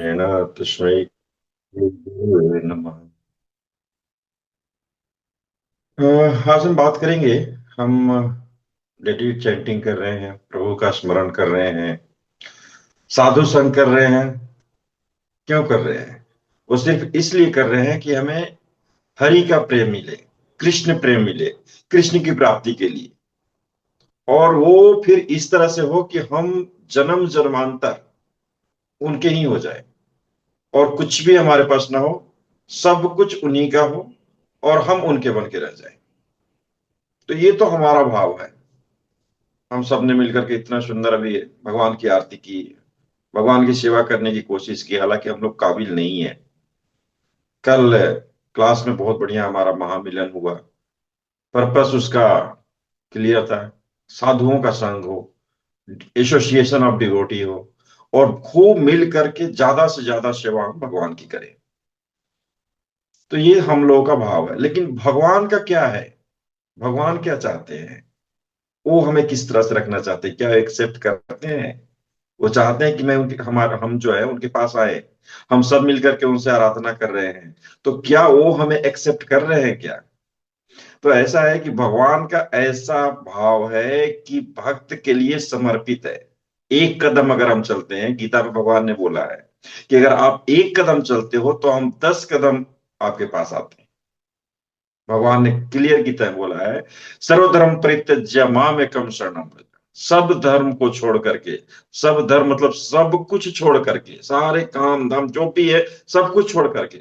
प्रेरणा तस्मै गुरुवे नमः। आज हम बात करेंगे। हम डेली चैंटिंग कर रहे हैं, प्रभु का स्मरण कर रहे हैं, साधु संग कर रहे हैं। क्यों कर रहे हैं? वो सिर्फ इसलिए कर रहे हैं कि हमें हरि का प्रेम मिले, कृष्ण प्रेम मिले, कृष्ण की प्राप्ति के लिए। और वो फिर इस तरह से हो कि हम जन्म जन्मांतर उनके ही हो जाए और कुछ भी हमारे पास ना हो, सब कुछ उन्हीं का हो और हम उनके बन के रह जाए। तो ये तो हमारा भाव है। हम सब ने मिलकर के इतना सुंदर अभी भगवान की आरती की, भगवान की सेवा करने की कोशिश की, हालांकि हम लोग काबिल नहीं है। कल क्लास में बहुत बढ़िया हमारा महामिलन हुआ। पर्पस उसका क्लियर था। साधुओं का संग हो, एसोसिएशन ऑफ डिवोटी हो, और खूब मिल करके ज्यादा से ज्यादा सेवा हम भगवान की करें। तो ये हम लोगों का भाव है। लेकिन भगवान का क्या है? भगवान क्या चाहते हैं? वो हमें किस तरह से रखना चाहते हैं? क्या एक्सेप्ट करते हैं? वो चाहते हैं कि मैं उनके हमारा हम जो है उनके पास आए, हम सब मिलकर के उनसे आराधना कर रहे हैं। तो क्या वो हमें एक्सेप्ट कर रहे हैं क्या? तो ऐसा है कि भगवान का ऐसा भाव है कि भक्त के लिए समर्पित है। एक कदम अगर हम चलते हैं, गीता में भगवान ने बोला है कि अगर आप एक कदम चलते हो तो हम 10 कदम आपके पास आते हैं। भगवान ने क्लियर गीता में बोला है, सर्वधर्म परित्यज्य माम एकम शरणम व्रज। सब धर्म को छोड़ करके, सब धर्म मतलब सब कुछ छोड़ करके, सारे काम धाम जो भी है सब कुछ छोड़ करके,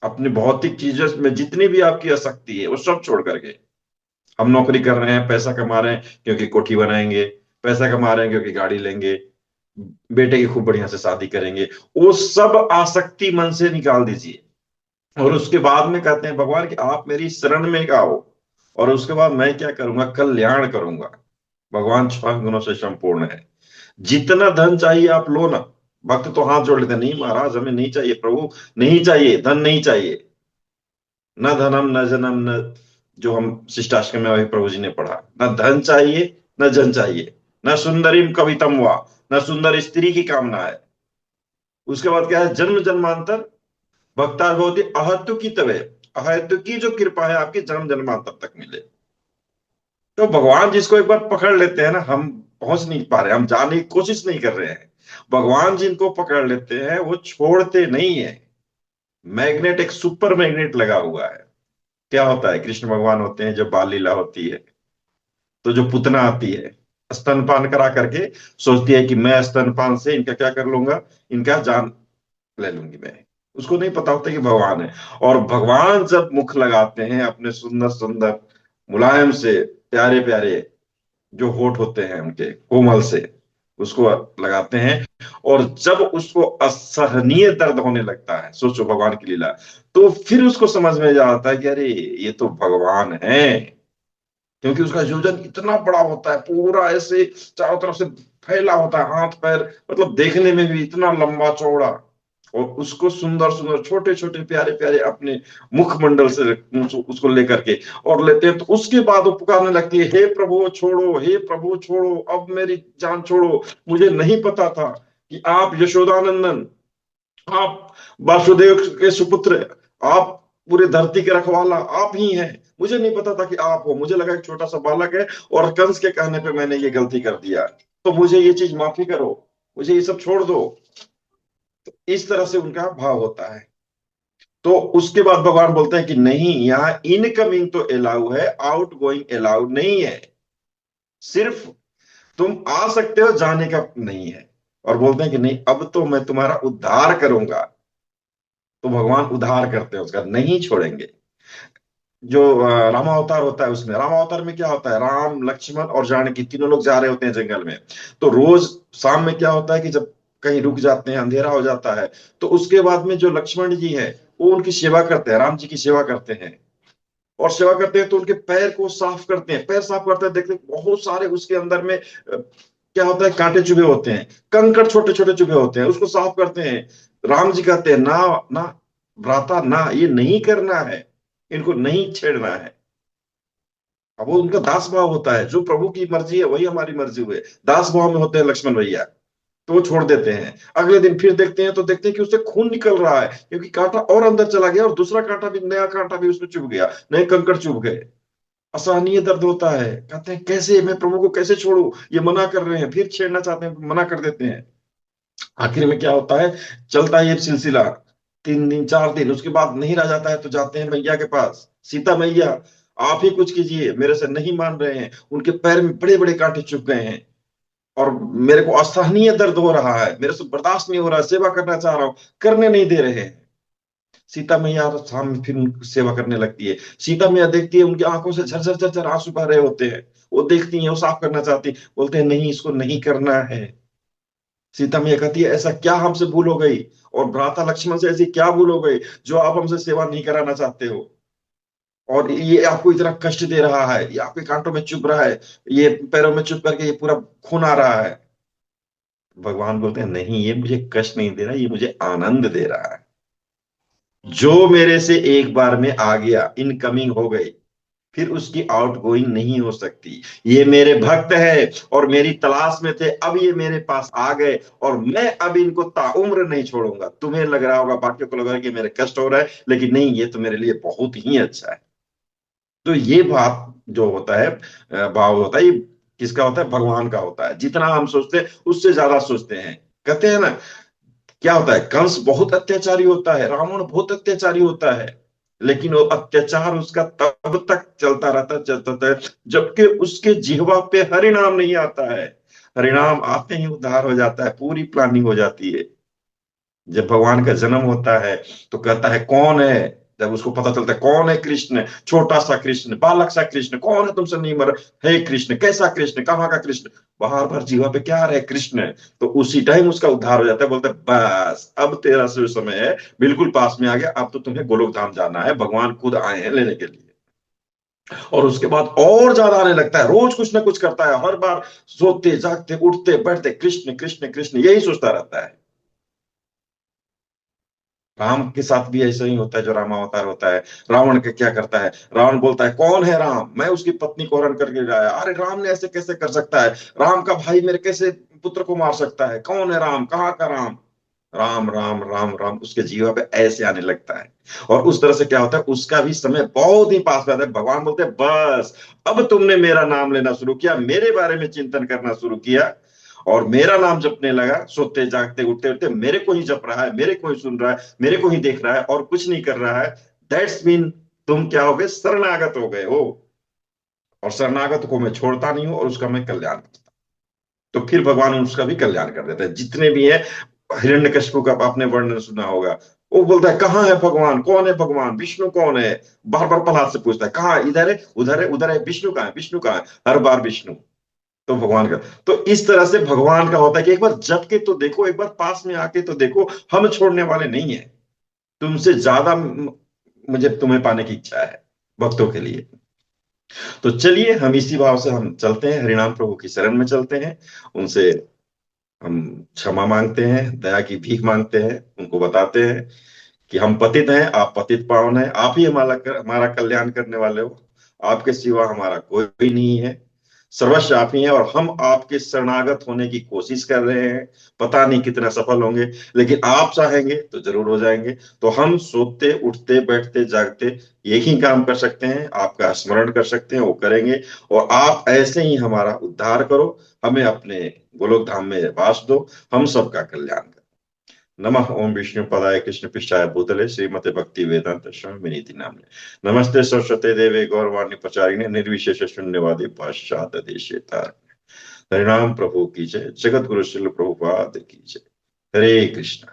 अपनी भौतिक चीजों में जितनी भी आपकी आसक्ति है वो सब छोड़ करके। हम नौकरी कर रहे हैं, पैसा कमा रहे हैं क्योंकि कोठी बनाएंगे, पैसा कमा रहे हैं क्योंकि गाड़ी लेंगे, बेटे की खूब बढ़िया से शादी करेंगे। वो सब आसक्ति मन से निकाल दीजिए। और उसके बाद में कहते हैं भगवान कि आप मेरी शरण में आओ, और उसके बाद मैं क्या करूंगा? कल्याण करूंगा। भगवान 6 गुणों से संपूर्ण है। जितना धन चाहिए आप लो ना। भक्त तो हाथ जोड़ लेते हैं, नहीं महाराज हमें नहीं चाहिए प्रभु, नहीं चाहिए धन, नहीं चाहिए। न धनम न जनम न, जो हम शिष्टाष्टक में अभी प्रभु जी ने पढ़ा, न धन चाहिए, न जन चाहिए, न सुंदरीम कवितम हुआ, न सुंदर स्त्री की कामना है। उसके बाद क्या है? जन्म जन्मांतर भक्ता भवती अहत्व की तवे, अहत्व की जो कृपा है आपकी जन्म जन्मांतर तक मिले। तो भगवान जिसको एक बार पकड़ लेते हैं ना, हम पहुंच नहीं पा रहे, हम जाने की कोशिश नहीं कर रहे हैं। भगवान जिनको पकड़ लेते हैं वो छोड़ते नहीं है। मैग्नेट, एक सुपर मैग्नेट लगा हुआ है। क्या होता है? कृष्ण भगवान होते हैं, जब बाल लीला होती है तो जो पुतना आती है स्तनपान करा करके, सोचती है कि मैं स्तनपान से इनका क्या कर लूंगा, इनका जान ले लूंगी मैं। उसको नहीं पता होता कि भगवान है। और भगवान जब मुख लगाते हैं अपने सुंदर सुंदर मुलायम से, प्यारे प्यारे जो होठ होते हैं उनके कोमल से, उसको लगाते हैं, और जब उसको असहनीय दर्द होने लगता है, सोचो भगवान की लीला, तो फिर उसको समझ में आता है कि अरे ये तो भगवान है। क्योंकि उसका योजन इतना बड़ा होता है, पूरा ऐसे चारों तरफ से फैला होता है, हाथ पैर मतलब देखने में भी इतना लंबा चौड़ा। और उसको सुंदर सुंदर छोटे छोटे प्यारे प्यारे अपने मुखमंडल से उसको लेकर के और लेते हैं, तो उसके बाद वो पुकारने लगती है, हे प्रभु छोड़ो, हे प्रभु छोड़ो, अब मेरी जान छोड़ो। मुझे नहीं पता था कि आप यशोदानंदन, आप वासुदेव के सुपुत्र, आप पूरे धरती के रखवाला आप ही हैं। मुझे नहीं पता था कि आप हो, मुझे लगा एक छोटा सा बालक है और कंस के कहने पे मैंने ये गलती कर दिया। तो मुझे ये चीज माफी करो, मुझे ये सब छोड़ दो। तो इस तरह से उनका भाव होता है। तो उसके बाद भगवान बोलते हैं कि नहीं, यहाँ इनकमिंग तो अलाउ है, आउट गोइंग अलाउ नहीं है। सिर्फ तुम आ सकते हो, जाने का नहीं है। और बोलते हैं कि नहीं, अब तो मैं तुम्हारा उद्धार करूंगा। तो भगवान उद्धार करते हैं उसका, नहीं छोड़ेंगे। जो रामावतार होता है, उसमें रामावतार में क्या होता है, राम लक्ष्मण और जानकी तीनों लोग जा रहे होते हैं जंगल में। तो रोज शाम में क्या होता है कि जब कहीं रुक जाते हैं, अंधेरा हो जाता है, तो उसके बाद में जो लक्ष्मण जी है वो उनकी सेवा करते हैं, राम जी की सेवा करते हैं। और सेवा करते हैं तो उनके पैर को साफ करते हैं, पैर साफ करते हैं, देखते हैं बहुत सारे उसके अंदर में क्या होता है, कांटे चुभे होते हैं, कंकड़ छोटे छोटे चुभे होते हैं, उसको साफ करते हैं। राम जी कहते हैं ना, ना भ्राता ना, ये नहीं करना है, इनको नहीं छेड़ना है। अब वो उनका दास भाव होता है, जो प्रभु की मर्जी है वही हमारी मर्जी हुए, दास भाव में होते हैं लक्ष्मण भैया। तो वो छोड़ देते हैं। अगले दिन फिर देखते हैं तो देखते हैं कि उससे खून निकल रहा है, क्योंकि कांटा और अंदर चला गया और दूसरा कांटा भी, नया कांटा भी उसमें चुभ गया, नए कंकड़ चुभ गए। असहनीय दर्द होता है। कहते हैं कैसे मैं प्रभु को कैसे छोड़ू, ये मना कर रहे हैं, फिर छेड़ना चाहते हैं, मना कर देते हैं। आखिर में क्या होता है, चलता है ये सिलसिला 3 दिन 4 दिन, उसके बाद नहीं रह जाता है तो जाते हैं मैया के पास। सीता मैया, आप ही कुछ कीजिए, मेरे से नहीं मान रहे हैं, उनके पैर में बड़े बड़े कांटे चुभ गए हैं और मेरे को असहनीय दर्द हो रहा है, मेरे से बर्दाश्त नहीं हो रहा है, सेवा करना चाह रहा हूं, करने नहीं दे रहे हैं। सीता मैया सामने फिर उनकी सेवा करने लगती है। सीता मैया देखती है, उनकी आंखों से झरझर झरझर आंसू बह रहे होते हैं। वो देखती हैं, वो साफ करना चाहती, बोलते हैं नहीं, इसको नहीं करना है। सीता मैया कहती है ऐसा क्या हमसे भूल हो गई, और भ्राता लक्ष्मण से ऐसी क्या भूल हो गई जो आप हमसे सेवा नहीं कराना चाहते हो, और ये आपको इतना कष्ट दे रहा है, ये आपके कांटों में चुभ रहा है, ये पैरों में चुभ करके ये पूरा खून आ रहा है। भगवान बोलते हैं नहीं, ये मुझे कष्ट नहीं दे रहा, ये मुझे आनंद दे रहा है। जो मेरे से एक बार में आ गया, इनकमिंग हो गई, फिर उसकी आउट गोइंग नहीं हो सकती। ये मेरे भक्त है और मेरी तलाश में थे, अब ये मेरे पास आ गए और मैं अब इनको ताउम्र नहीं छोड़ूंगा। तुम्हें लग रहा होगा, बाकियों को लग रहा है कि मेरे कष्ट हो रहा है, लेकिन नहीं, ये तो मेरे लिए बहुत ही अच्छा है। तो ये बात जो होता है, भाव होता है, ये किसका होता है, भगवान का होता है। जितना हम सोचते हैं उससे ज्यादा सोचते हैं। कहते हैं ना, क्या होता है, कंस बहुत अत्याचारी होता है, रावण बहुत अत्याचारी होता है, लेकिन वो अत्याचार उसका तब तक चलता रहता है जबकि उसके जिह्वा पे हरिनाम नहीं आता है। हरिनाम आते ही उद्धार हो जाता है, पूरी प्लानिंग हो जाती है। जब भगवान का जन्म होता है तो कहता है कौन है, जब उसको पता चलता है कौन है कृष्ण, छोटा सा कृष्ण, बालक सा कृष्ण, कौन है तुमसे नहीं मर, हे कृष्ण, कैसा कृष्ण, कहाँ का कृष्ण, बार बार जीवा पे क्या रहे कृष्ण। तो उसी टाइम उसका उद्धार हो जाता है। बोलते हैं बस अब तेरा जो समय है बिल्कुल पास में आ गया, अब तो तुम्हें गोलोक धाम जाना है, भगवान खुद आए हैं लेने के लिए। और उसके बाद और ज्यादा आने लगता है, रोज कुछ ना कुछ करता है, हर बार सोते जागते उठते बैठते कृष्ण कृष्ण कृष्ण यही सोचता रहता है। राम के साथ भी ऐसा ही होता है, जो रामावतार होता है। रावण के क्या करता है, रावण बोलता है कौन है राम, मैं उसकी पत्नी को हरण करके लाया, अरे राम ने ऐसे कैसे कर सकता है, राम का भाई मेरे कैसे पुत्र को मार सकता है, कौन है राम, कहाँ का राम। राम राम राम राम उसके जीवा पे ऐसे आने लगता है। और उस तरह से क्या होता है, उसका भी समय बहुत ही पास में आता है। भगवान बोलते हैं बस अब तुमने मेरा नाम लेना शुरू किया, मेरे बारे में चिंतन करना शुरू किया, और मेरा नाम जपने लगा, सोते जागते उठते उठते मेरे को ही जप रहा है, मेरे को ही सुन रहा है, मेरे को ही देख रहा है और कुछ नहीं कर रहा है। दैट्स मीन तुम क्या हो गए, शरणागत हो गए हो। और शरणागत को मैं छोड़ता नहीं हूं और उसका मैं कल्याण करता हूं। तो फिर भगवान उसका भी कल्याण कर देते हैं, जितने भी है। हिरण्यकशिपु का आपने वर्णन सुना होगा, वो बोलता है कहाँ है भगवान, कौन है भगवान, विष्णु कौन है, बार बार प्रहलाद से पूछता है कहाँ, इधर है उधर है उधर है, विष्णु कहाँ है, विष्णु कहाँ है, हर बार विष्णु। तो भगवान का, तो इस तरह से भगवान का होता है कि एक बार जप के तो देखो, एक बार पास में आके तो देखो, हम छोड़ने वाले नहीं है। तुमसे ज्यादा मुझे तुम्हें पाने की इच्छा है भक्तों के लिए। तो चलिए हम इसी भाव से हम चलते हैं, हरिनाम प्रभु की शरण में चलते हैं, उनसे हम क्षमा मांगते हैं, दया की भीख मांगते हैं, उनको बताते हैं कि हम पतित हैं, आप पतित पावन हैं, आप ही हमारा कल्याण करने वाले हो, आपके सिवा हमारा कोई नहीं है, सर्वस्व आप ही हैं, और हम आपके शरणागत होने की कोशिश कर रहे हैं। पता नहीं कितना सफल होंगे, लेकिन आप चाहेंगे तो जरूर हो जाएंगे। तो हम सोते उठते बैठते जागते यही काम कर सकते हैं, आपका स्मरण कर सकते हैं, वो करेंगे। और आप ऐसे ही हमारा उद्धार करो, हमें अपने गोलोक धाम में वास दो, हम सबका कल्याण करो। नमः ओम विष्णु पदाय कृष्ण पृष्ठाय भूतले श्रीमते भक्ति वेदांत स्वामी नीति नामने नमस्ते सरस्वते देवे गौरवाणी प्रचारिणे निर्विशेष शून्यवादी पाश्चात देशेता। हरिनाम प्रभु की जय, जगत गुरु श्रील प्रभुपाद की जय। हरे कृष्ण।